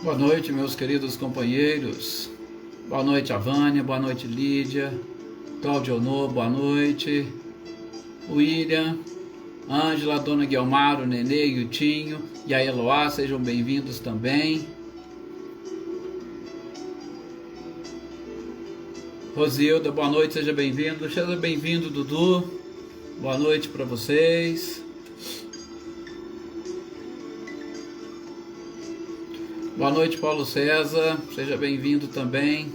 Boa noite, meus queridos companheiros. Boa noite, Avânia. Boa noite, Lídia. Claudionô, boa noite. William, Ângela, Dona Guilmar, o Nenê e o Tinho e a Eloá, sejam bem-vindos também. Rosilda, boa noite, seja bem-vindo. Seja bem-vindo, Dudu. Boa noite para vocês. Boa noite, Paulo César, seja bem-vindo também.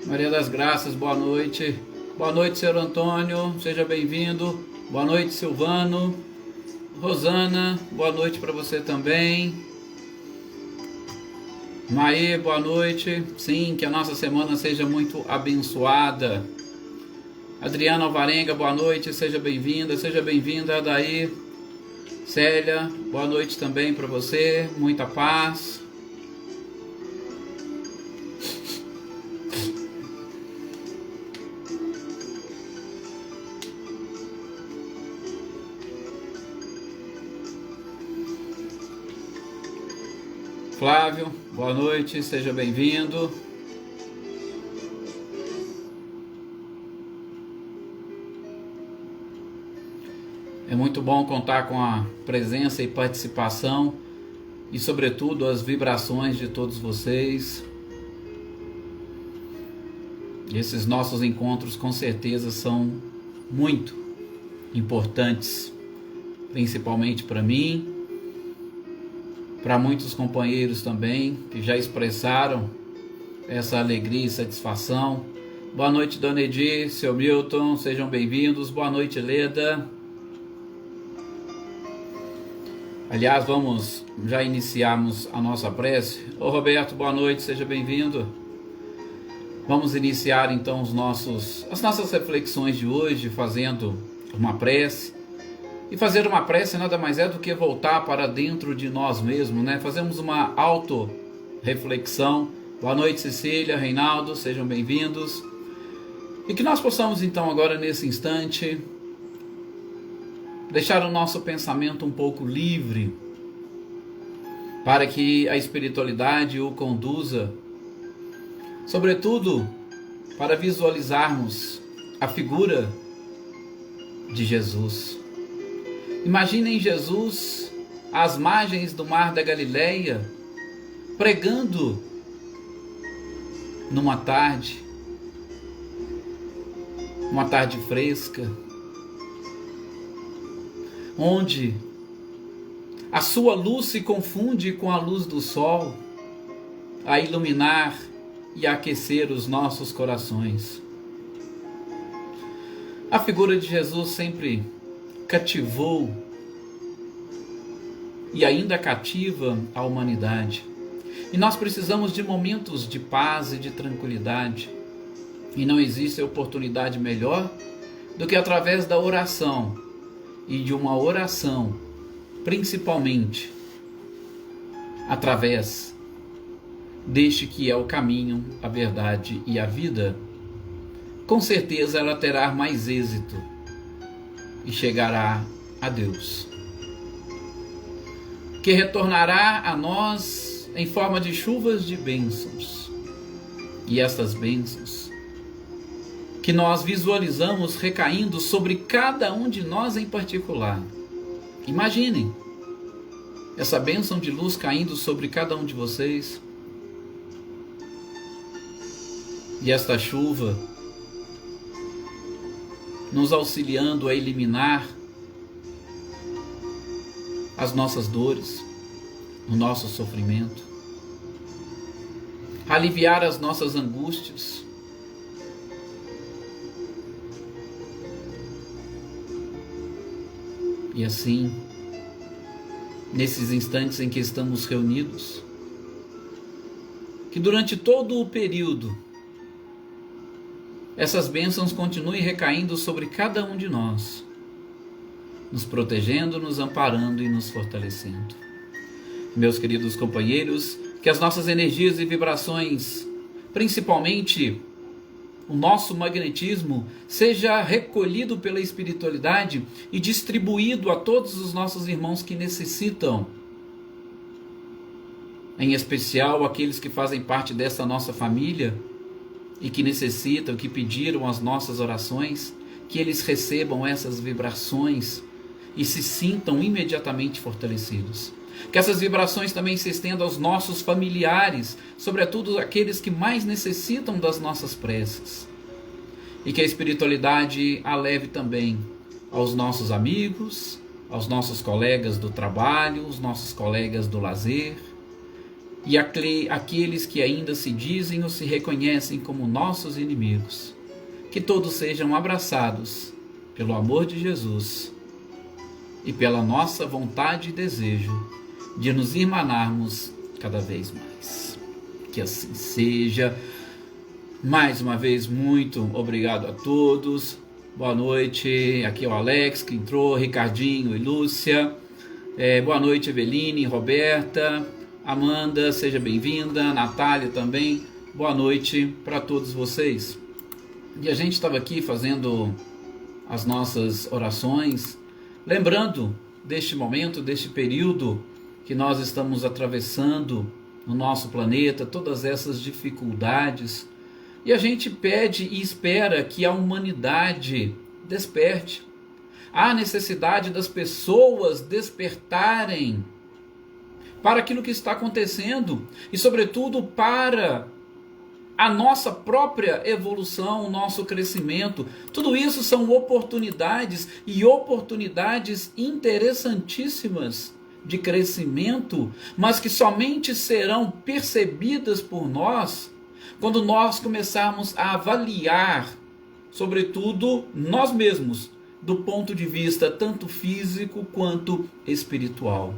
Maria das Graças, boa noite. Boa noite, Senhor Antônio, seja bem-vindo. Boa noite, Silvano. Rosana, boa noite para você também. Maê, boa noite. Sim, que a nossa semana seja muito abençoada. Adriana Alvarenga, boa noite, seja bem-vinda, Adaí. Célia, boa noite também para você, muita paz. Flávio, boa noite, seja bem-vindo. É muito bom contar com a presença e participação e, sobretudo, as vibrações de todos vocês. Esses nossos encontros, com certeza, são muito importantes, principalmente para mim, para muitos companheiros também, que já expressaram essa alegria e satisfação. Boa noite, Dona Edi, seu Milton, sejam bem-vindos. Boa noite, Leda. Aliás, vamos já iniciarmos a nossa prece. Ô Roberto, boa noite, seja bem-vindo. Vamos iniciar então as nossas reflexões de hoje, fazendo uma prece. E fazer uma prece nada mais é do que voltar para dentro de nós mesmos, né? Fazemos uma auto-reflexão. Boa noite, Cecília, Reinaldo, sejam bem-vindos. E que nós possamos então agora nesse instante deixar o nosso pensamento um pouco livre, para que a espiritualidade o conduza, sobretudo para visualizarmos a figura de Jesus. Imaginem Jesus às margens do mar da Galileia, pregando numa tarde, uma tarde fresca, onde a sua luz se confunde com a luz do sol, a iluminar e aquecer os nossos corações. A figura de Jesus sempre cativou e ainda cativa a humanidade. E nós precisamos de momentos de paz e de tranquilidade. E não existe oportunidade melhor do que através da oração, e de uma oração, principalmente, através deste que é o caminho, a verdade e a vida. Com certeza ela terá mais êxito e chegará a Deus, que retornará a nós em forma de chuvas de bênçãos. E estas bênçãos que nós visualizamos recaindo sobre cada um de nós em particular. Imaginem essa bênção de luz caindo sobre cada um de vocês. E esta chuva nos auxiliando a eliminar as nossas dores, o nosso sofrimento, aliviar as nossas angústias, e assim, nesses instantes em que estamos reunidos, que durante todo o período essas bênçãos continuem recaindo sobre cada um de nós, nos protegendo, nos amparando e nos fortalecendo. Meus queridos companheiros, que as nossas energias e vibrações, principalmente o nosso magnetismo, seja recolhido pela espiritualidade e distribuído a todos os nossos irmãos que necessitam, em especial aqueles que fazem parte dessa nossa família e que necessitam, que pediram as nossas orações, que eles recebam essas vibrações e se sintam imediatamente fortalecidos. Que essas vibrações também se estendam aos nossos familiares, sobretudo aqueles que mais necessitam das nossas preces. E que a espiritualidade a leve também aos nossos amigos, aos nossos colegas do trabalho, os nossos colegas do lazer, e aqueles que ainda se dizem ou se reconhecem como nossos inimigos. Que todos sejam abraçados pelo amor de Jesus e pela nossa vontade e desejo de nos irmanarmos cada vez mais. Que assim seja. Mais uma vez, muito obrigado a todos. Boa noite. Aqui é o Alex que entrou, Ricardinho e Lúcia. Boa noite, Eveline, Roberta, Amanda, seja bem-vinda. Natália também. Boa noite para todos vocês. E a gente estava aqui fazendo as nossas orações, lembrando deste momento, deste período que nós estamos atravessando no nosso planeta, todas essas dificuldades. E a gente pede e espera que a humanidade desperte. Há necessidade das pessoas despertarem para aquilo que está acontecendo e, sobretudo, para a nossa própria evolução, o nosso crescimento. Tudo isso são oportunidades e oportunidades interessantíssimas de crescimento, mas que somente serão percebidas por nós quando nós começarmos a avaliar, sobretudo nós mesmos, do ponto de vista tanto físico quanto espiritual.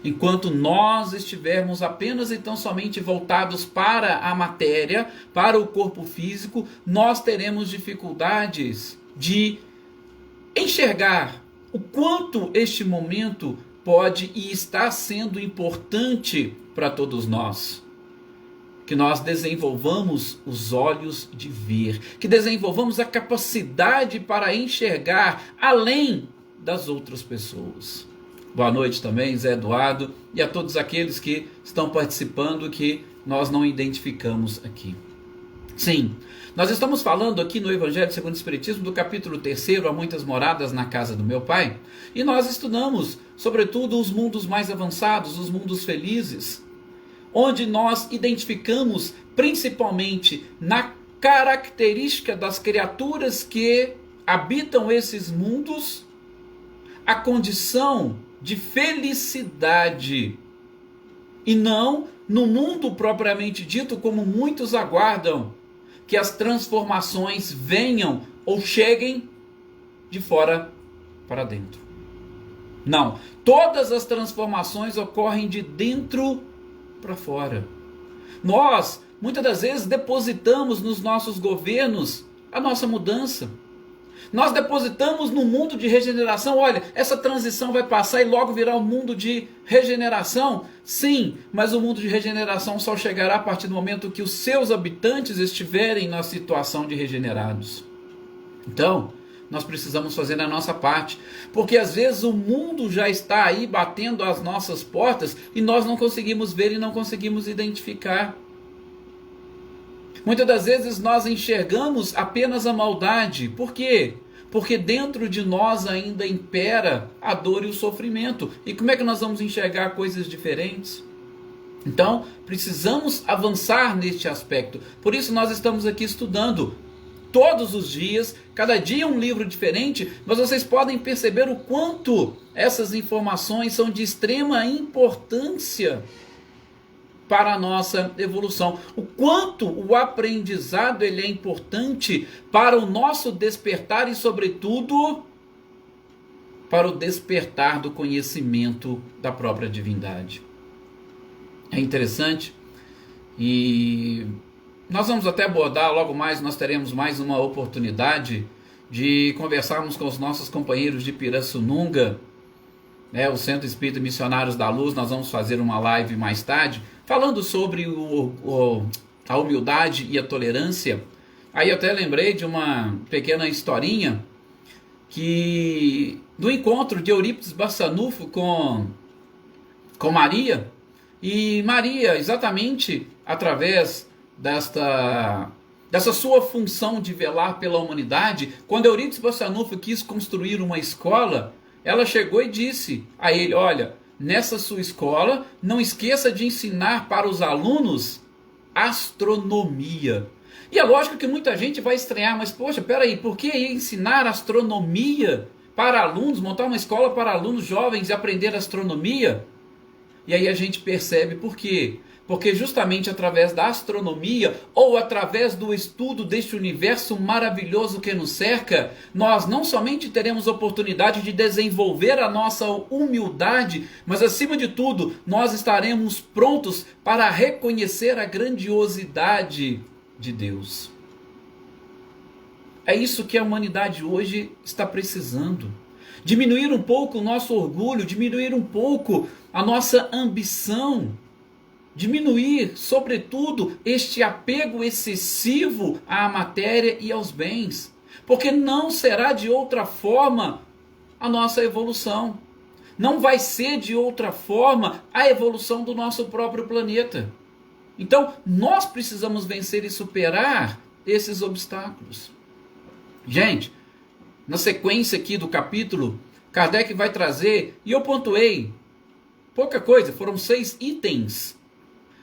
Enquanto nós estivermos apenas e tão somente voltados para a matéria, para o corpo físico, nós teremos dificuldades de enxergar o quanto este momento pode e está sendo importante para todos nós. Que nós desenvolvamos os olhos de ver, que desenvolvamos a capacidade para enxergar além das outras pessoas. Boa noite também, Zé Eduardo, e a todos aqueles que estão participando que nós não identificamos aqui. Sim, nós estamos falando aqui no Evangelho segundo o Espiritismo do capítulo 3, Há Muitas Moradas na Casa do Meu Pai, e nós estudamos, sobretudo, os mundos mais avançados, os mundos felizes, onde nós identificamos principalmente na característica das criaturas que habitam esses mundos a condição de felicidade e não no mundo propriamente dito, como muitos aguardam que as transformações venham ou cheguem de fora para dentro. Não, todas as transformações ocorrem de dentro para fora. Nós, muitas das vezes, depositamos nos nossos governos a nossa mudança. Nós depositamos no mundo de regeneração, olha, essa transição vai passar e logo virá um mundo de regeneração. Sim, mas o mundo de regeneração só chegará a partir do momento que os seus habitantes estiverem na situação de regenerados. Então, nós precisamos fazer a nossa parte, porque às vezes o mundo já está aí batendo às nossas portas e nós não conseguimos ver e não conseguimos identificar. Muitas das vezes nós enxergamos apenas a maldade. Por quê? Porque dentro de nós ainda impera a dor e o sofrimento. E como é que nós vamos enxergar coisas diferentes? Então, precisamos avançar neste aspecto. Por isso nós estamos aqui estudando todos os dias, cada dia um livro diferente, mas vocês podem perceber o quanto essas informações são de extrema importância para a nossa evolução. O quanto o aprendizado ele é importante para o nosso despertar e, sobretudo, para o despertar do conhecimento da própria divindade. É interessante e nós vamos até abordar, logo mais nós teremos mais uma oportunidade de conversarmos com os nossos companheiros de Pirassununga né, o Centro Espírita Missionários da Luz, nós vamos fazer uma live mais tarde, falando sobre a humildade e a tolerância. Aí eu até lembrei de uma pequena historinha do encontro de Eurípides Barçanufo com Maria, e Maria, exatamente através dessa sua função de velar pela humanidade, quando Eurípides Barçanufo quis construir uma escola, ela chegou e disse a ele: olha, nessa sua escola, não esqueça de ensinar para os alunos astronomia. E é lógico que muita gente vai estranhar, mas poxa, peraí, por que ensinar astronomia para alunos, montar uma escola para alunos jovens e aprender astronomia? E aí a gente percebe por quê. Porque justamente através da astronomia, ou através do estudo deste universo maravilhoso que nos cerca, nós não somente teremos oportunidade de desenvolver a nossa humildade, mas acima de tudo, nós estaremos prontos para reconhecer a grandiosidade de Deus. É isso que a humanidade hoje está precisando. Diminuir um pouco o nosso orgulho, diminuir um pouco a nossa ambição, diminuir, sobretudo, este apego excessivo à matéria e aos bens, porque não será de outra forma a nossa evolução. Não vai ser de outra forma a evolução do nosso próprio planeta. Então, nós precisamos vencer e superar esses obstáculos. Gente, na sequência aqui do capítulo, Kardec vai trazer, e eu pontuei, pouca coisa, foram 6 itens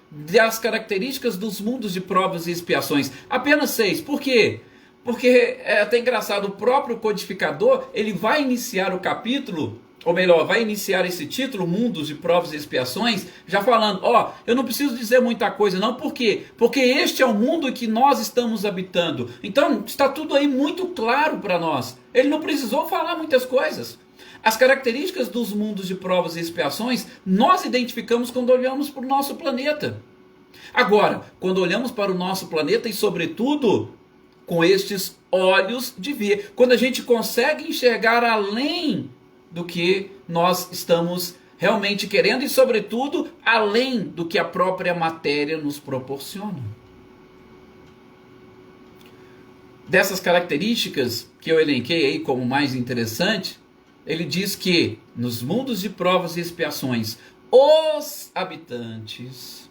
das características dos mundos de provas e expiações. Apenas 6. Por quê? Porque é até engraçado, o próprio codificador, ele vai iniciar o capítulo, ou melhor, vai iniciar esse título, Mundos de Provas e Expiações, já falando, eu não preciso dizer muita coisa não, por quê? Porque este é o mundo em que nós estamos habitando. Então, está tudo aí muito claro para nós. Ele não precisou falar muitas coisas. As características dos mundos de provas e expiações, nós identificamos quando olhamos para o nosso planeta. Agora, quando olhamos para o nosso planeta e, sobretudo, com estes olhos de ver, quando a gente consegue enxergar além do que nós estamos realmente querendo e, sobretudo, além do que a própria matéria nos proporciona. Dessas características que eu elenquei aí como mais interessante, ele diz que nos mundos de provas e expiações, os habitantes,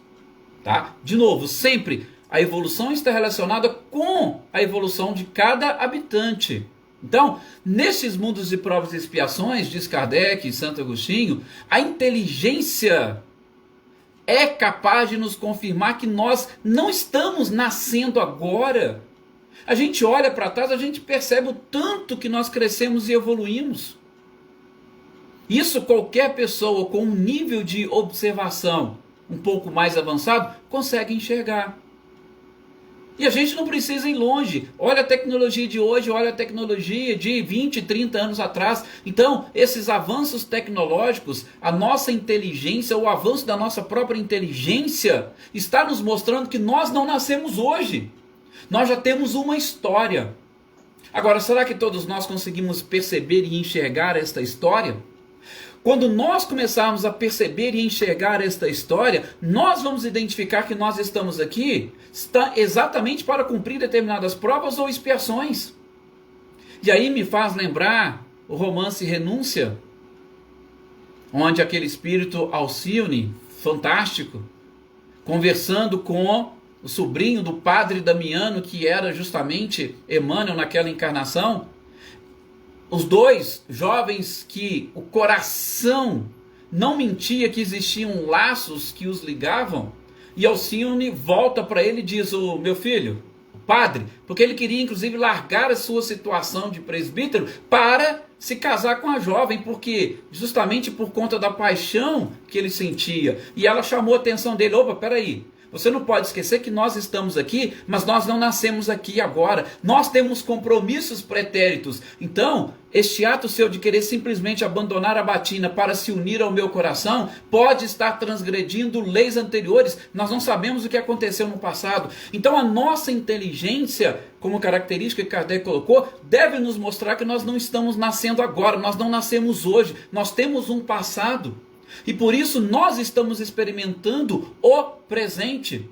tá? De novo, sempre a evolução está relacionada com a evolução de cada habitante. Então, nesses mundos de provas e expiações, diz Kardec e Santo Agostinho, a inteligência é capaz de nos confirmar que nós não estamos nascendo agora. A gente olha para trás, a gente percebe o tanto que nós crescemos e evoluímos. Isso qualquer pessoa com um nível de observação um pouco mais avançado consegue enxergar. E a gente não precisa ir longe. Olha a tecnologia de hoje, olha a tecnologia de 20, 30 anos atrás. Então, esses avanços tecnológicos, a nossa inteligência, o avanço da nossa própria inteligência, está nos mostrando que nós não nascemos hoje. Nós já temos uma história. Agora, será que todos nós conseguimos perceber e enxergar esta história? Quando nós começarmos a perceber e enxergar esta história, nós vamos identificar que nós estamos aqui exatamente para cumprir determinadas provas ou expiações. E aí me faz lembrar o romance Renúncia, onde aquele espírito Alcione, fantástico, conversando com o sobrinho do padre Damiano, que era justamente Emmanuel naquela encarnação, os dois jovens que o coração não mentia que existiam laços que os ligavam, e Alcione volta para ele e diz: o meu filho, o padre, porque ele queria inclusive largar a sua situação de presbítero para se casar com a jovem, porque justamente por conta da paixão que ele sentia, e ela chamou a atenção dele: opa, peraí, Você não pode esquecer que nós estamos aqui, mas nós não nascemos aqui agora. Nós temos compromissos pretéritos. Então, este ato seu de querer simplesmente abandonar a batina para se unir ao meu coração pode estar transgredindo leis anteriores. Nós não sabemos o que aconteceu no passado. Então, a nossa inteligência, como característica que Kardec colocou, deve nos mostrar que nós não estamos nascendo agora, nós não nascemos hoje, nós temos um passado. E por isso nós estamos experimentando o presente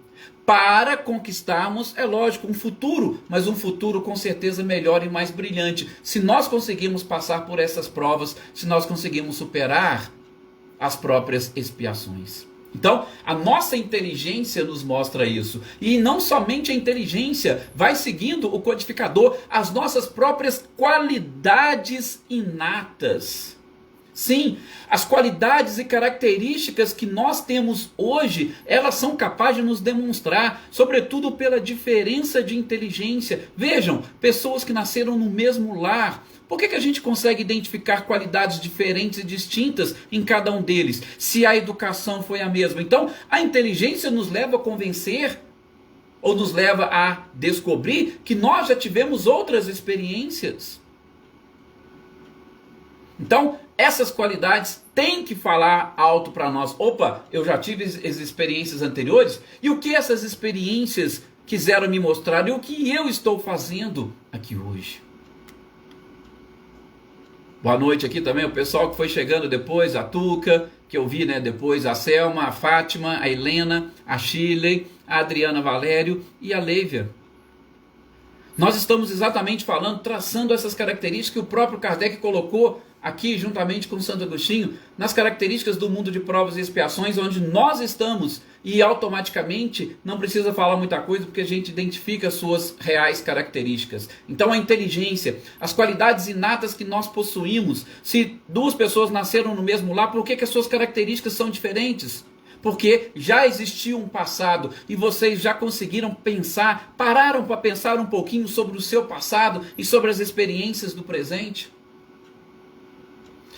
para conquistarmos, é lógico, um futuro, mas um futuro com certeza melhor e mais brilhante. Se nós conseguimos passar por essas provas, se nós conseguimos superar as próprias expiações. Então, a nossa inteligência nos mostra isso. E não somente a inteligência, vai seguindo o codificador, as nossas próprias qualidades inatas. Sim, as qualidades e características que nós temos hoje, elas são capazes de nos demonstrar, sobretudo pela diferença de inteligência. Vejam, pessoas que nasceram no mesmo lar, por que a gente consegue identificar qualidades diferentes e distintas em cada um deles, se a educação foi a mesma? Então, a inteligência nos leva a convencer, ou nos leva a descobrir que nós já tivemos outras experiências. Então, essas qualidades têm que falar alto para nós. Opa, eu já tive as experiências anteriores, e o que essas experiências quiseram me mostrar, e o que eu estou fazendo aqui hoje. Boa noite aqui também, o pessoal que foi chegando depois, a Tuca, que eu vi, né, depois a Selma, a Fátima, a Helena, a Shirley, a Adriana Valério e a Leívia. Nós estamos exatamente falando, traçando essas características que o próprio Kardec colocou aqui, juntamente com Santo Agostinho, nas características do mundo de provas e expiações, onde nós estamos, e automaticamente não precisa falar muita coisa, porque a gente identifica as suas reais características. Então a inteligência, as qualidades inatas que nós possuímos, se duas pessoas nasceram no mesmo lar, por que as suas características são diferentes? Porque já existiu um passado e vocês já conseguiram pensar, pararam para pensar um pouquinho sobre o seu passado e sobre as experiências do presente?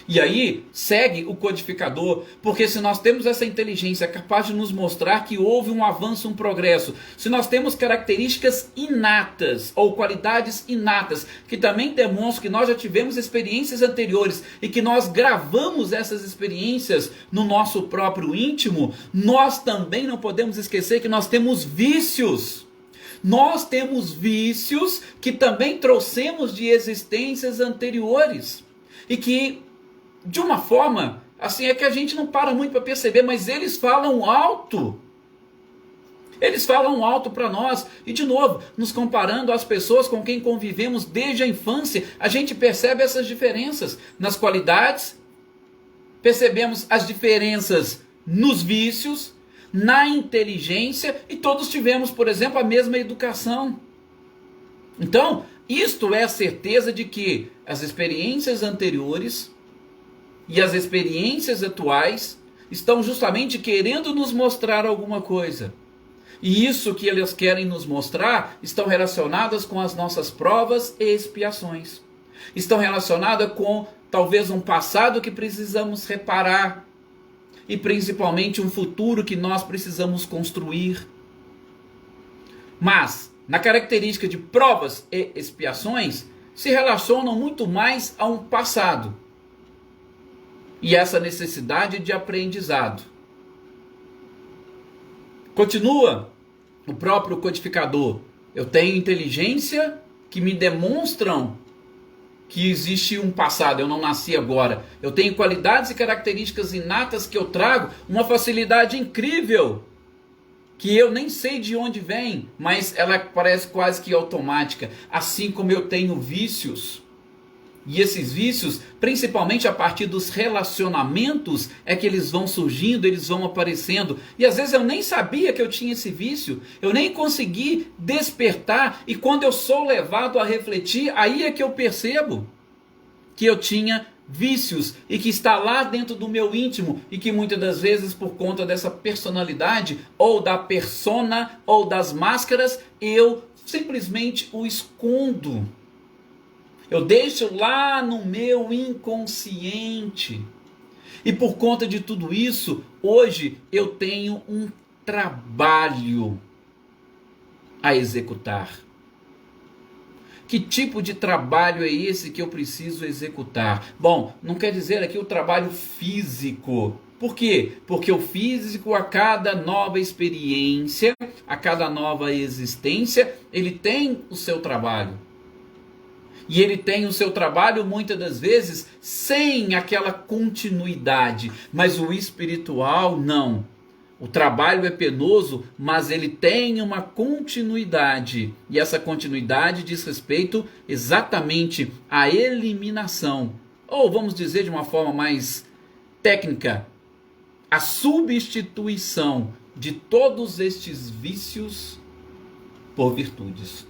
E aí, segue o codificador, porque se nós temos essa inteligência capaz de nos mostrar que houve um avanço, um progresso, se nós temos características inatas, ou qualidades inatas, que também demonstram que nós já tivemos experiências anteriores, e que nós gravamos essas experiências no nosso próprio íntimo, nós também não podemos esquecer que nós temos vícios. Nós temos vícios que também trouxemos de existências anteriores, e que de uma forma, assim, é que a gente não para muito para perceber, mas eles falam alto. Eles falam alto para nós. E de novo, nos comparando às pessoas com quem convivemos desde a infância, a gente percebe essas diferenças nas qualidades, percebemos as diferenças nos vícios, na inteligência, e todos tivemos, por exemplo, a mesma educação. Então, isto é a certeza de que as experiências anteriores e as experiências atuais estão justamente querendo nos mostrar alguma coisa. E isso que eles querem nos mostrar estão relacionadas com as nossas provas e expiações. Estão relacionadas com talvez um passado que precisamos reparar. E principalmente um futuro que nós precisamos construir. Mas, na característica de provas e expiações, se relacionam muito mais a um passado. E essa necessidade de aprendizado. Continua o próprio codificador. Eu tenho inteligência que me demonstram que existe um passado, eu não nasci agora. Eu tenho qualidades e características inatas que eu trago, uma facilidade incrível, que eu nem sei de onde vem, mas ela parece quase que automática. Assim como eu tenho vícios. E esses vícios, principalmente a partir dos relacionamentos, é que eles vão surgindo, eles vão aparecendo. E às vezes eu nem sabia que eu tinha esse vício, eu nem consegui despertar. E quando eu sou levado a refletir, aí é que eu percebo que eu tinha vícios e que está lá dentro do meu íntimo. E que muitas das vezes, por conta dessa personalidade, ou da persona, ou das máscaras, eu simplesmente o escondo. Eu deixo lá no meu inconsciente. E por conta de tudo isso, hoje eu tenho um trabalho a executar? Que tipo de trabalho é esse que eu preciso executar? Bom, não quer dizer aqui o trabalho físico. Por quê? Porque o físico, a cada nova experiência, a cada nova existência, ele tem o seu trabalho. E ele tem o seu trabalho muitas das vezes sem aquela continuidade. Mas o espiritual não. O trabalho é penoso, mas ele tem uma continuidade. E essa continuidade diz respeito exatamente à eliminação. Ou vamos dizer de uma forma mais técnica, a substituição de todos estes vícios por virtudes.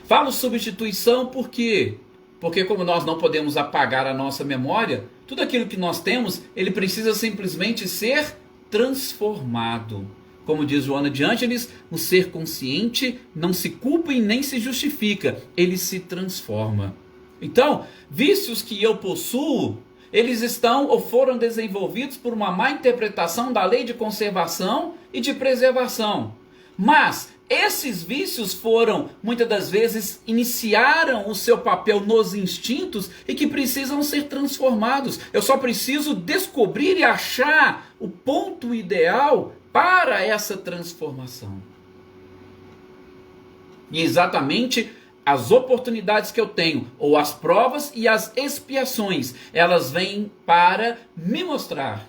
Falo substituição por quê? Porque como nós não podemos apagar a nossa memória, tudo aquilo que nós temos, ele precisa simplesmente ser transformado. Como diz Joana de Ângeles, o ser consciente não se culpa e nem se justifica, ele se transforma. Então, vícios que eu possuo, eles estão ou foram desenvolvidos por uma má interpretação da lei de conservação e de preservação. Mas esses vícios foram, muitas das vezes, iniciaram o seu papel nos instintos e que precisam ser transformados. Eu só preciso descobrir e achar o ponto ideal para essa transformação. E exatamente as oportunidades que eu tenho, ou as provas e as expiações, elas vêm para me mostrar,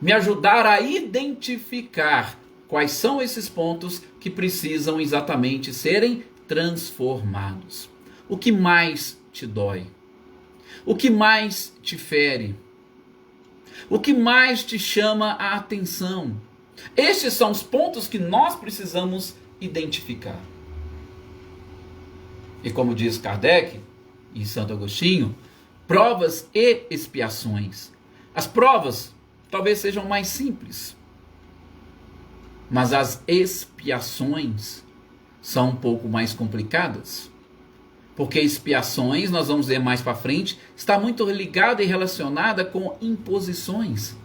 me ajudar a identificar quais são esses pontos que precisam exatamente serem transformados. O que mais te dói? O que mais te fere? O que mais te chama a atenção? Estes são os pontos que nós precisamos identificar. E como diz Kardec e Santo Agostinho, provas e expiações. As provas talvez sejam mais simples, mas as expiações são um pouco mais complicadas. Porque expiações, nós vamos ver mais para frente, está muito ligada e relacionada com imposições.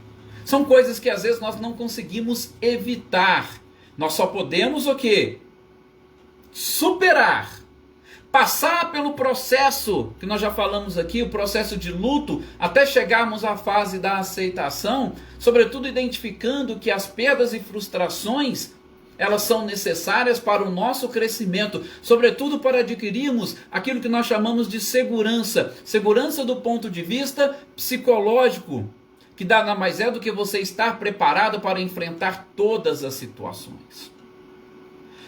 São coisas que às vezes nós não conseguimos evitar. Nós só podemos o quê? Superar. Passar pelo processo, que nós já falamos aqui, o processo de luto, até chegarmos à fase da aceitação, sobretudo identificando que as perdas e frustrações, elas são necessárias para o nosso crescimento, sobretudo para adquirirmos aquilo que nós chamamos de segurança. Segurança do ponto de vista psicológico, que nada mais é do que você estar preparado para enfrentar todas as situações.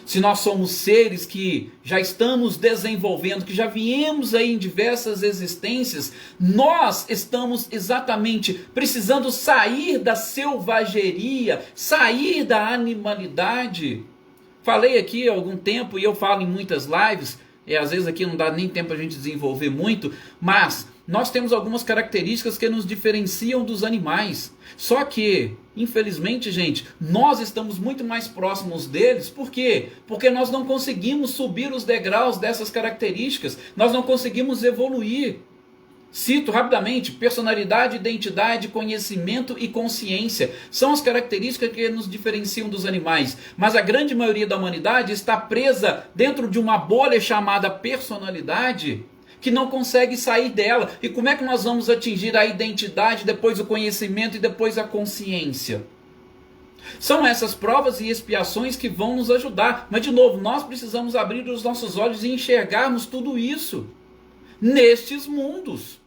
Se nós somos seres que já estamos desenvolvendo, que já viemos aí em diversas existências, nós estamos exatamente precisando sair da selvageria, sair da animalidade. Falei aqui há algum tempo e eu falo em muitas lives, e às vezes aqui não dá nem tempo a gente desenvolver muito, mas nós temos algumas características que nos diferenciam dos animais. Só que, infelizmente, gente, nós estamos muito mais próximos deles. Por quê? Porque nós não conseguimos subir os degraus dessas características. Nós não conseguimos evoluir. Cito rapidamente: personalidade, identidade, conhecimento e consciência. São as características que nos diferenciam dos animais. Mas a grande maioria da humanidade está presa dentro de uma bolha chamada personalidade, que não consegue sair dela. E como é que nós vamos atingir a identidade, depois o conhecimento e depois a consciência? São essas provas e expiações que vão nos ajudar. Mas de novo, nós precisamos abrir os nossos olhos e enxergarmos tudo isso nestes mundos.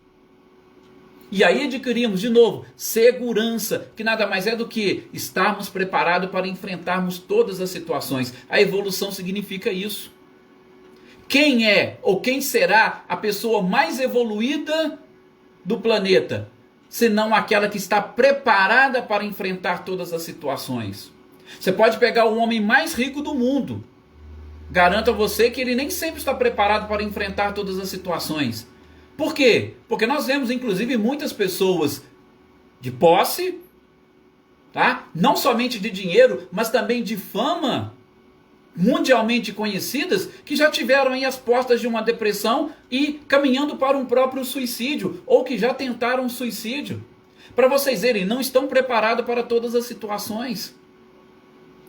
E aí adquirimos, de novo, segurança, que nada mais é do que estarmos preparados para enfrentarmos todas as situações. A evolução significa isso. Quem é ou quem será a pessoa mais evoluída do planeta, senão aquela que está preparada para enfrentar todas as situações? Você pode pegar o homem mais rico do mundo. Garanto a você que ele nem sempre está preparado para enfrentar todas as situações. Por quê? Porque nós vemos inclusive muitas pessoas de posse, tá? Não somente de dinheiro, mas também de fama, mundialmente conhecidas, que já tiveram aí as portas de uma depressão e caminhando para um próprio suicídio, ou que já tentaram suicídio. Para vocês verem, não estão preparados para todas as situações.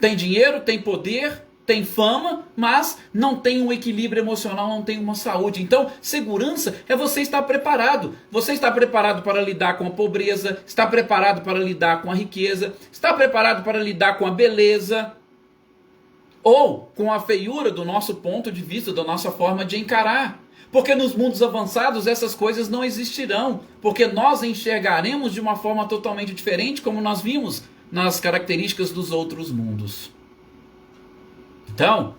Tem dinheiro, tem poder, tem fama, mas não tem um equilíbrio emocional, não tem uma saúde. Então, segurança é você estar preparado. Você está preparado para lidar com a pobreza, está preparado para lidar com a riqueza, está preparado para lidar com a beleza, ou com a feiura do nosso ponto de vista, da nossa forma de encarar. Porque nos mundos avançados essas coisas não existirão, porque nós enxergaremos de uma forma totalmente diferente, como nós vimos nas características dos outros mundos. Então,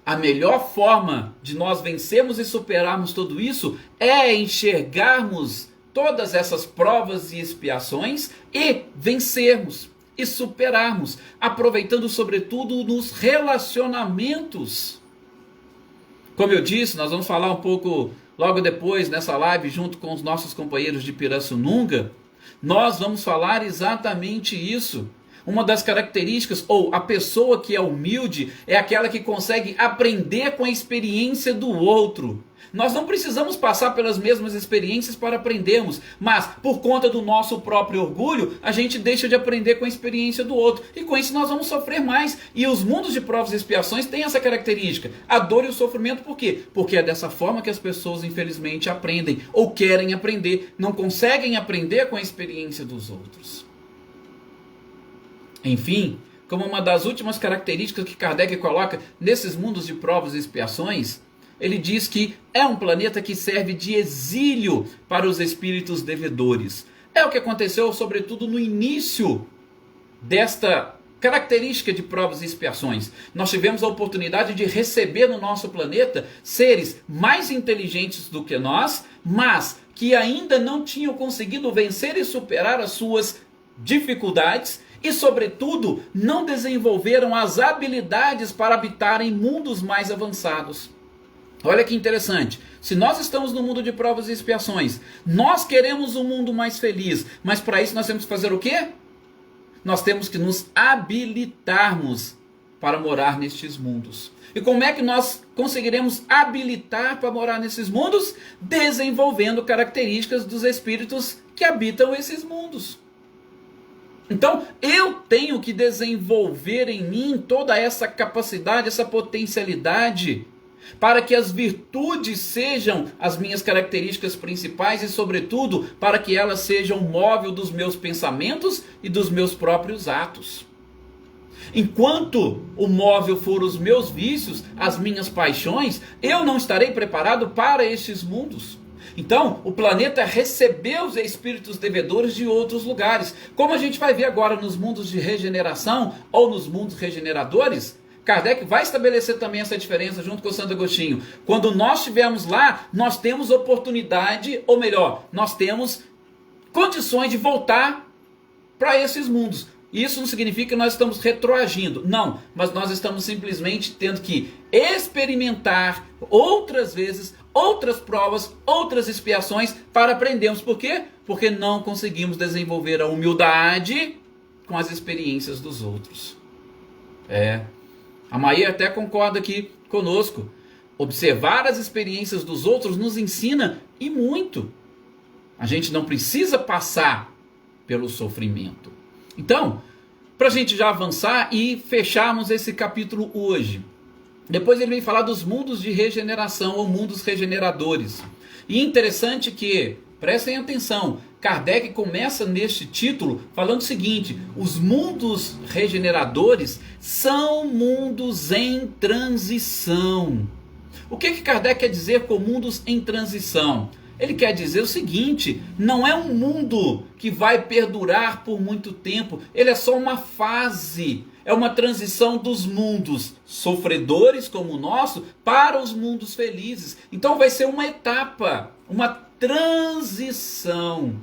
a melhor forma de nós vencermos e superarmos tudo isso é enxergarmos todas essas provas e expiações e vencermos e superarmos, aproveitando sobretudo nos relacionamentos. Como eu disse, nós vamos falar um pouco logo depois nessa live, junto com os nossos companheiros de Pirassununga, nós vamos falar exatamente isso. Uma das características, ou a pessoa que é humilde, é aquela que consegue aprender com a experiência do outro. Nós não precisamos passar pelas mesmas experiências para aprendermos, mas por conta do nosso próprio orgulho, a gente deixa de aprender com a experiência do outro. E com isso nós vamos sofrer mais. E os mundos de provas e expiações têm essa característica, a dor e o sofrimento. Por quê? Porque é dessa forma que as pessoas, infelizmente, aprendem, ou querem aprender, não conseguem aprender com a experiência dos outros. Enfim, como uma das últimas características que Kardec coloca nesses mundos de provas e expiações, ele diz que é um planeta que serve de exílio para os espíritos devedores. É o que aconteceu, sobretudo, no início desta característica de provas e expiações. Nós tivemos a oportunidade de receber no nosso planeta seres mais inteligentes do que nós, mas que ainda não tinham conseguido vencer e superar as suas dificuldades e, sobretudo, não desenvolveram as habilidades para habitar em mundos mais avançados. Olha que interessante. Se nós estamos no mundo de provas e expiações, nós queremos um mundo mais feliz, mas para isso nós temos que fazer o quê? Nós temos que nos habilitarmos para morar nestes mundos. E como é que nós conseguiremos habilitar para morar nesses mundos? Desenvolvendo características dos espíritos que habitam esses mundos. Então, eu tenho que desenvolver em mim toda essa capacidade, essa potencialidade, para que as virtudes sejam as minhas características principais e, sobretudo, para que elas sejam o móvel dos meus pensamentos e dos meus próprios atos. Enquanto o móvel for os meus vícios, as minhas paixões, eu não estarei preparado para estes mundos. Então, o planeta recebeu os espíritos devedores de outros lugares. Como a gente vai ver agora nos mundos de regeneração ou nos mundos regeneradores, Kardec vai estabelecer também essa diferença junto com Santo Agostinho. Quando nós estivermos lá, nós temos oportunidade, ou melhor, nós temos condições de voltar para esses mundos. Isso não significa que nós estamos retroagindo, não, mas nós estamos simplesmente tendo que experimentar outras vezes, outras provas, outras expiações para aprendermos. Por quê? Porque não conseguimos desenvolver a humildade com as experiências dos outros. A Maia até concorda aqui conosco. Observar as experiências dos outros nos ensina e muito. A gente não precisa passar pelo sofrimento. Então, para a gente já avançar e fecharmos esse capítulo hoje. Depois ele vem falar dos mundos de regeneração ou mundos regeneradores. E interessante que, prestem atenção, Kardec começa neste título falando o seguinte: os mundos regeneradores são mundos em transição. O que Kardec quer dizer com mundos em transição? Ele quer dizer o seguinte: não é um mundo que vai perdurar por muito tempo, ele é só uma fase. É uma transição dos mundos sofredores como o nosso para os mundos felizes. Então vai ser uma etapa, uma transição.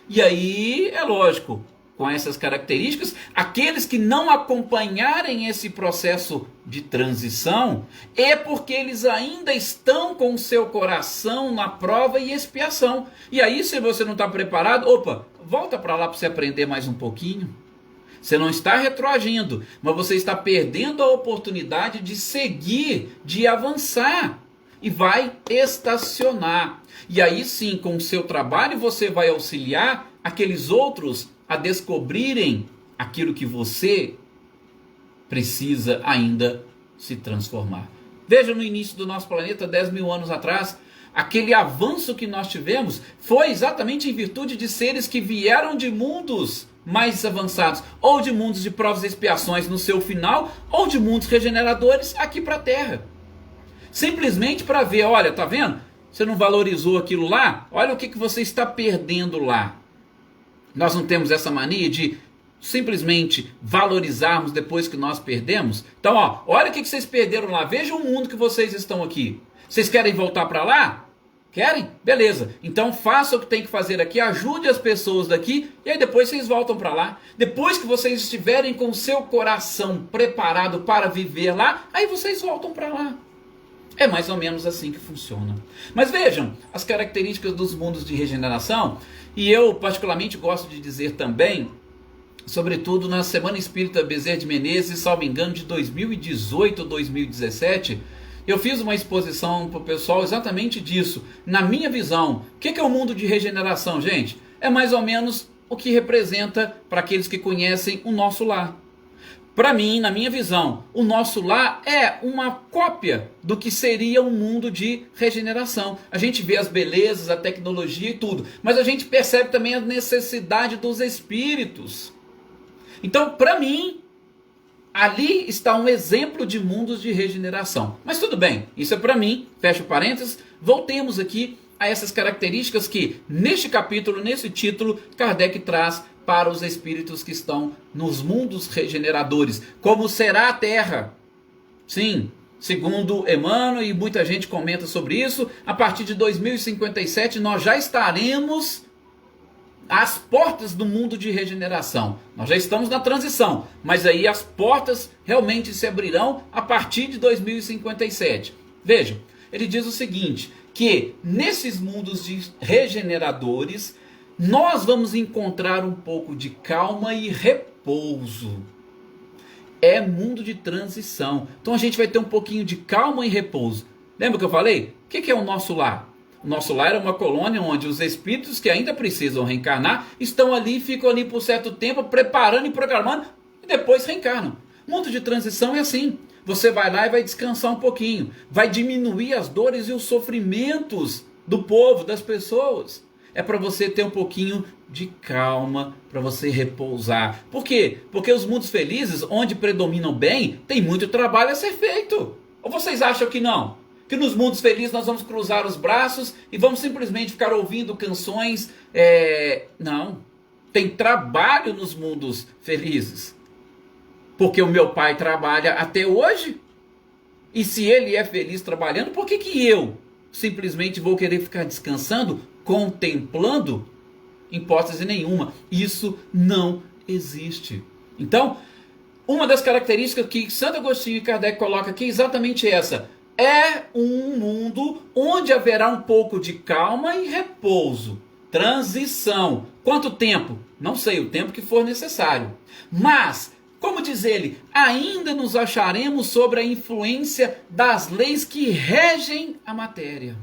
E aí, é lógico, com essas características, aqueles que não acompanharem esse processo de transição, é porque eles ainda estão com o seu coração na prova e expiação. E aí, se você não está preparado, volta para lá para você aprender mais um pouquinho. Você não está retroagindo, mas você está perdendo a oportunidade de seguir, de avançar. E vai estacionar. E aí sim, com o seu trabalho, você vai auxiliar aqueles outros a descobrirem aquilo que você precisa ainda se transformar. Veja, no início do nosso planeta, 10 mil anos atrás, aquele avanço que nós tivemos foi exatamente em virtude de seres que vieram de mundos mais avançados, ou de mundos de provas e expiações no seu final, ou de mundos regeneradores aqui para a Terra. Simplesmente para ver, olha, tá vendo? Você não valorizou aquilo lá? Olha o que você está perdendo lá. Nós não temos essa mania de simplesmente valorizarmos depois que nós perdemos? Então, ó, olha o que vocês perderam lá. Veja o mundo que vocês estão aqui. Vocês querem voltar para lá? Querem? Beleza. Então faça o que tem que fazer aqui, ajude as pessoas daqui e aí depois vocês voltam para lá. Depois que vocês estiverem com o seu coração preparado para viver lá, aí vocês voltam para lá. É mais ou menos assim que funciona. Mas vejam as características dos mundos de regeneração, e eu particularmente gosto de dizer também, sobretudo na Semana Espírita Bezerra de Menezes, salvo engano, de 2018 ou 2017, eu fiz uma exposição para o pessoal exatamente disso. Na minha visão, o que é o mundo de regeneração, gente? É mais ou menos o que representa, para aqueles que conhecem, o nosso lar. Para mim, na minha visão, o nosso lar é uma cópia do que seria um mundo de regeneração. A gente vê as belezas, a tecnologia e tudo, mas a gente percebe também a necessidade dos espíritos. Então, para mim, ali está um exemplo de mundos de regeneração. Mas tudo bem, isso é para mim, fecha parênteses, voltemos aqui a essas características que, neste capítulo, nesse título, Kardec traz para os espíritos que estão nos mundos regeneradores. Como será a Terra? Sim, segundo Emmanuel, e muita gente comenta sobre isso, a partir de 2057 nós já estaremos às portas do mundo de regeneração. Nós já estamos na transição, mas aí as portas realmente se abrirão a partir de 2057. Vejam, ele diz o seguinte, que nesses mundos de regeneradores, nós vamos encontrar um pouco de calma e repouso. É mundo de transição. Então a gente vai ter um pouquinho de calma e repouso. Lembra que eu falei? O que é o nosso lar? O nosso lar é uma colônia onde os espíritos que ainda precisam reencarnar estão ali, ficam ali por certo tempo, preparando e programando, e depois reencarnam. Mundo de transição é assim. Você vai lá e vai descansar um pouquinho. Vai diminuir as dores e os sofrimentos do povo, das pessoas. É para você ter um pouquinho de calma, para você repousar. Por quê? Porque os mundos felizes, onde predominam bem, tem muito trabalho a ser feito. Ou vocês acham que não? Que nos mundos felizes nós vamos cruzar os braços e vamos simplesmente ficar ouvindo canções? Não. Tem trabalho nos mundos felizes. Porque o meu pai trabalha até hoje. E se ele é feliz trabalhando, por que eu simplesmente vou querer ficar descansando, contemplando? Hipótese nenhuma. Isso não existe. Então, uma das características que Santo Agostinho e Kardec colocam aqui é exatamente essa. É um mundo onde haverá um pouco de calma e repouso. Transição. Quanto tempo? Não sei, o tempo que for necessário. Mas, como diz ele, ainda nos acharemos sob a influência das leis que regem a matéria.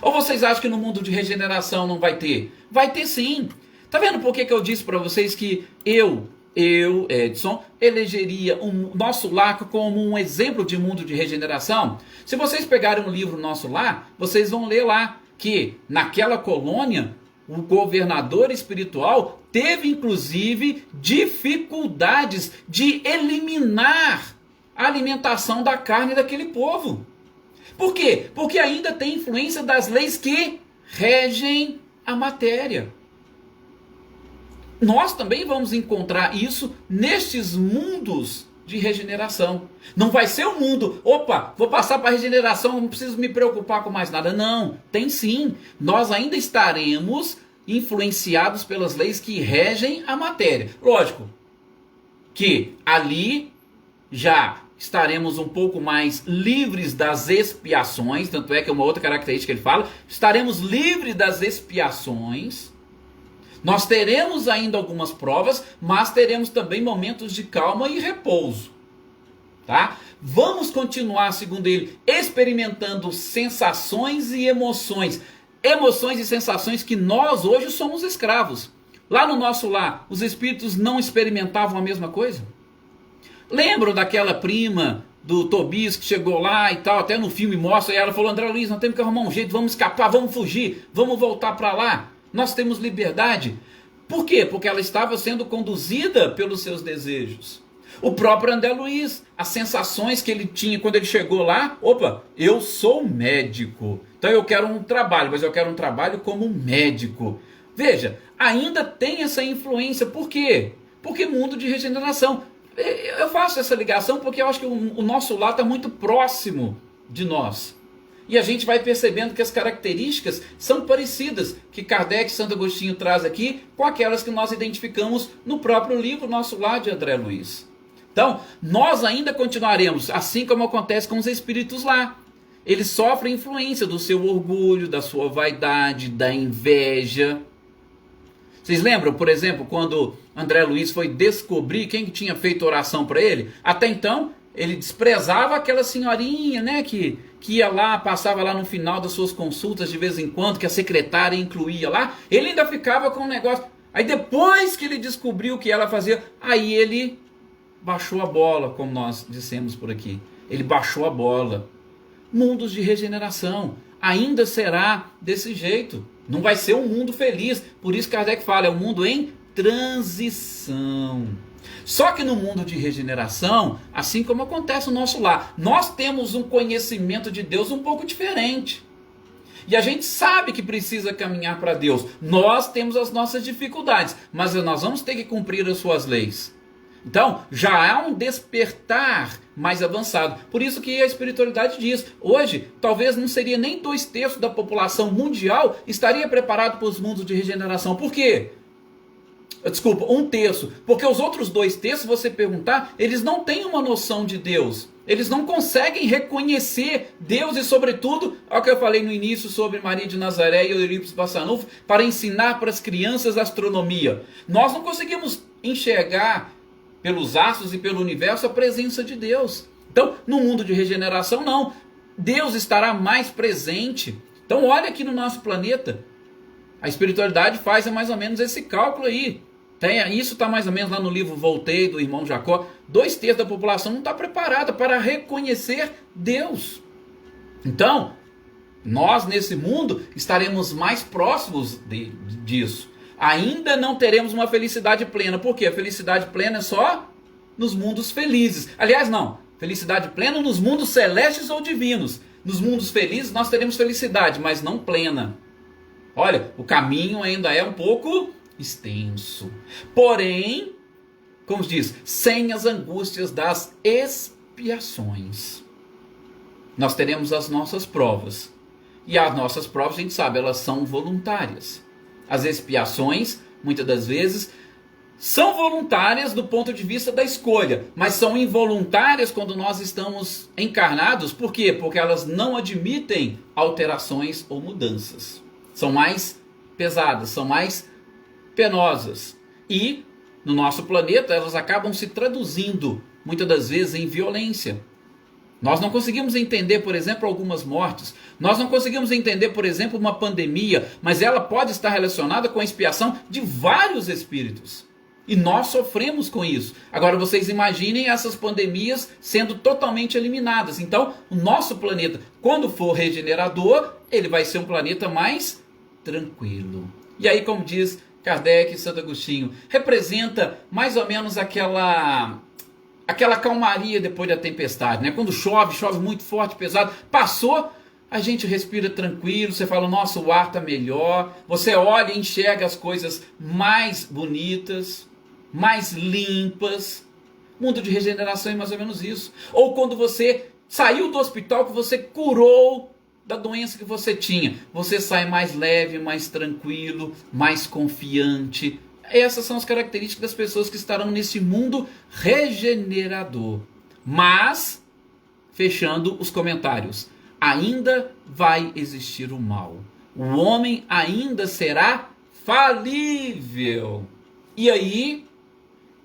Ou vocês acham que no mundo de regeneração não vai ter? Vai ter sim. Tá vendo por que eu disse para vocês que eu, Edson, elegeria o nosso lar como um exemplo de mundo de regeneração? Se vocês pegarem um livro Nosso Lar, vocês vão ler lá que naquela colônia o governador espiritual teve inclusive dificuldades de eliminar a alimentação da carne daquele povo. Por quê? Porque ainda tem influência das leis que regem a matéria. Nós também vamos encontrar isso nestes mundos de regeneração. Não vai ser um mundo, opa, vou passar para a regeneração, não preciso me preocupar com mais nada. Não, tem sim. Nós ainda estaremos influenciados pelas leis que regem a matéria. Lógico que ali já estaremos um pouco mais livres das expiações, tanto é que é uma outra característica que ele fala, estaremos livres das expiações. Nós teremos ainda algumas provas, mas teremos também momentos de calma e repouso. Tá? Vamos continuar, segundo ele, experimentando sensações e emoções. Emoções e sensações que nós hoje somos escravos. Lá no nosso lar, os espíritos não experimentavam a mesma coisa? Lembram daquela prima do Tobias que chegou lá e tal, até no filme mostra, e ela falou: André Luiz, nós temos que arrumar um jeito, vamos escapar, vamos fugir, vamos voltar para lá, nós temos liberdade. Por quê? Porque ela estava sendo conduzida pelos seus desejos. O próprio André Luiz, as sensações que ele tinha quando ele chegou lá: opa, eu sou médico, então eu quero um trabalho, mas eu quero um trabalho como médico. Veja, ainda tem essa influência. Por quê? Porque mundo de regeneração. Eu faço essa ligação porque eu acho que o nosso lar está muito próximo de nós. E a gente vai percebendo que as características são parecidas, que Kardec e Santo Agostinho traz aqui, com aquelas que nós identificamos no próprio livro Nosso Lar, de André Luiz. Então, nós ainda continuaremos, assim como acontece com os espíritos lá. Eles sofrem influência do seu orgulho, da sua vaidade, da inveja. Vocês lembram, por exemplo, quando André Luiz foi descobrir quem tinha feito oração para ele? Até então, ele desprezava aquela senhorinha, né, que ia lá, passava lá no final das suas consultas de vez em quando, que a secretária incluía lá. Ele ainda ficava com um negócio. Aí depois que ele descobriu o que ela fazia, aí ele baixou a bola, como nós dissemos por aqui. Ele baixou a bola. Mundos de regeneração. Ainda será desse jeito. Não vai ser um mundo feliz. Por isso Kardec fala, é um mundo em transição. Só que no mundo de regeneração, assim como acontece no nosso lar, nós temos um conhecimento de Deus um pouco diferente. E a gente sabe que precisa caminhar para Deus. Nós temos as nossas dificuldades, mas nós vamos ter que cumprir as suas leis. Então, já há um despertar mais avançado. Por isso que a espiritualidade diz, hoje, talvez não seria nem 2/3 da população mundial estaria preparado para os mundos de regeneração. Por quê? Desculpa, 1/3. Porque os outros 2/3, se você perguntar, eles não têm uma noção de Deus. Eles não conseguem reconhecer Deus e, sobretudo, é o que eu falei no início sobre Maria de Nazaré e Eurípides Bassanufo, para ensinar para as crianças astronomia. Nós não conseguimos enxergar pelos astros e pelo universo a presença de Deus. Então, no mundo de regeneração, não. Deus estará mais presente. Então, olha aqui no nosso planeta. A espiritualidade faz mais ou menos esse cálculo aí. Isso está mais ou menos lá no livro Voltei, do irmão Jacó. 2/3 da população não está preparada para reconhecer Deus. Então, nós nesse mundo estaremos mais próximos disso. Ainda não teremos uma felicidade plena. Por quê? A felicidade plena é só nos mundos felizes. Aliás, não. Felicidade plena nos mundos celestes ou divinos. Nos mundos felizes nós teremos felicidade, mas não plena. Olha, o caminho ainda é um pouco extenso. Porém, como diz, sem as angústias das expiações. Nós teremos as nossas provas. E as nossas provas, a gente sabe, elas são voluntárias. As expiações, muitas das vezes, são voluntárias do ponto de vista da escolha, mas são involuntárias quando nós estamos encarnados. Por quê? Porque elas não admitem alterações ou mudanças. São mais pesadas, são mais penosas. E, no nosso planeta, elas acabam se traduzindo, muitas das vezes, em violência. Nós não conseguimos entender, por exemplo, algumas mortes. Nós não conseguimos entender, por exemplo, uma pandemia, mas ela pode estar relacionada com a expiação de vários espíritos. E nós sofremos com isso. Agora vocês imaginem essas pandemias sendo totalmente eliminadas. Então, o nosso planeta, quando for regenerador, ele vai ser um planeta mais tranquilo. E aí, como diz Kardec e Santo Agostinho, representa mais ou menos aquela calmaria depois da tempestade, né? Quando chove muito forte, pesado, passou, a gente respira tranquilo, você fala, nossa, o ar está melhor, você olha e enxerga as coisas mais bonitas, mais limpas. Mundo de regeneração é mais ou menos isso. Ou quando você saiu do hospital, que você curou da doença que você tinha, você sai mais leve, mais tranquilo, mais confiante. Essas são as características das pessoas que estarão nesse mundo regenerador. Mas, fechando os comentários, ainda vai existir o mal. O homem ainda será falível. E aí,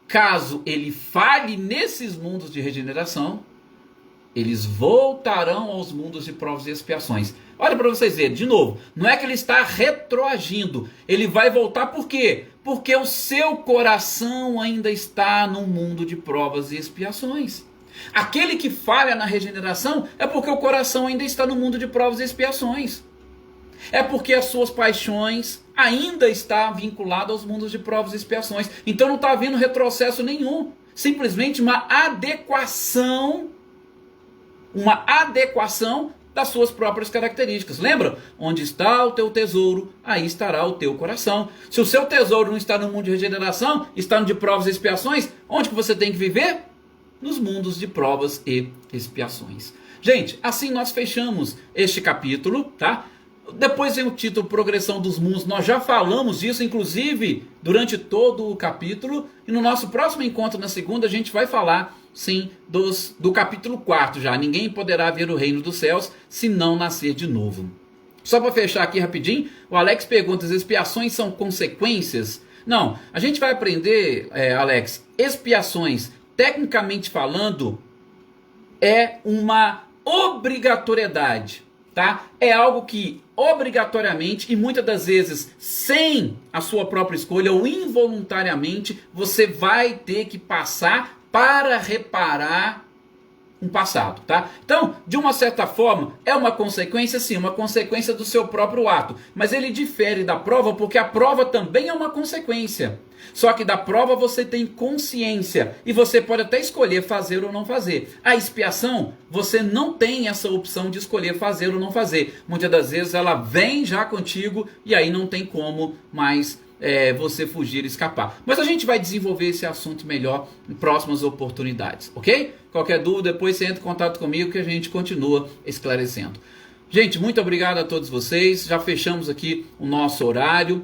caso ele falhe nesses mundos de regeneração, eles voltarão aos mundos de provas e expiações. Olha para vocês verem, de novo, não é que ele está retroagindo, ele vai voltar por quê? Porque o seu coração ainda está no mundo de provas e expiações. Aquele que falha na regeneração é porque o coração ainda está no mundo de provas e expiações. É porque as suas paixões ainda estão vinculadas aos mundos de provas e expiações. Então não está havendo retrocesso nenhum. Simplesmente uma adequação das suas próprias características. Lembra? Onde está o teu tesouro, aí estará o teu coração. Se o seu tesouro não está no mundo de regeneração, está no de provas e expiações, onde que você tem que viver? Nos mundos de provas e expiações. Gente, assim nós fechamos este capítulo, tá? Depois vem o título Progressão dos Mundos. Nós já falamos disso, inclusive, durante todo o capítulo. E no nosso próximo encontro, na segunda, a gente vai falar, sim, do capítulo 4 já. Ninguém poderá ver o reino dos céus se não nascer de novo. Só para fechar aqui rapidinho, o Alex pergunta, as expiações são consequências? Não, a gente vai aprender, Alex, expiações, tecnicamente falando, é uma obrigatoriedade. Tá? É algo que obrigatoriamente e muitas das vezes sem a sua própria escolha ou involuntariamente você vai ter que passar para reparar um passado, tá? Então, de uma certa forma, é uma consequência, sim, uma consequência do seu próprio ato, mas ele difere da prova porque a prova também é uma consequência. Só que da prova você tem consciência e você pode até escolher fazer ou não fazer. A expiação, você não tem essa opção de escolher fazer ou não fazer. Muitas das vezes ela vem já contigo e aí não tem como mais você fugir e escapar. Mas a gente vai desenvolver esse assunto melhor em próximas oportunidades, ok? Qualquer dúvida, depois você entra em contato comigo que a gente continua esclarecendo. Gente, muito obrigado a todos vocês. Já fechamos aqui o nosso horário.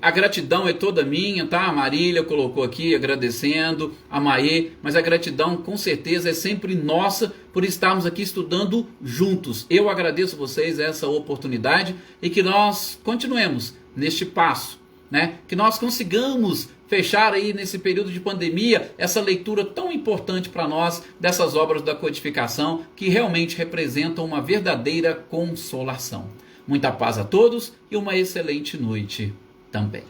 A gratidão é toda minha, tá? A Marília colocou aqui agradecendo, a Maê, mas a gratidão com certeza é sempre nossa por estarmos aqui estudando juntos. Eu agradeço a vocês essa oportunidade e que nós continuemos neste passo, né? Que nós consigamos fechar aí nesse período de pandemia essa leitura tão importante para nós dessas obras da codificação que realmente representam uma verdadeira consolação. Muita paz a todos e uma excelente noite também.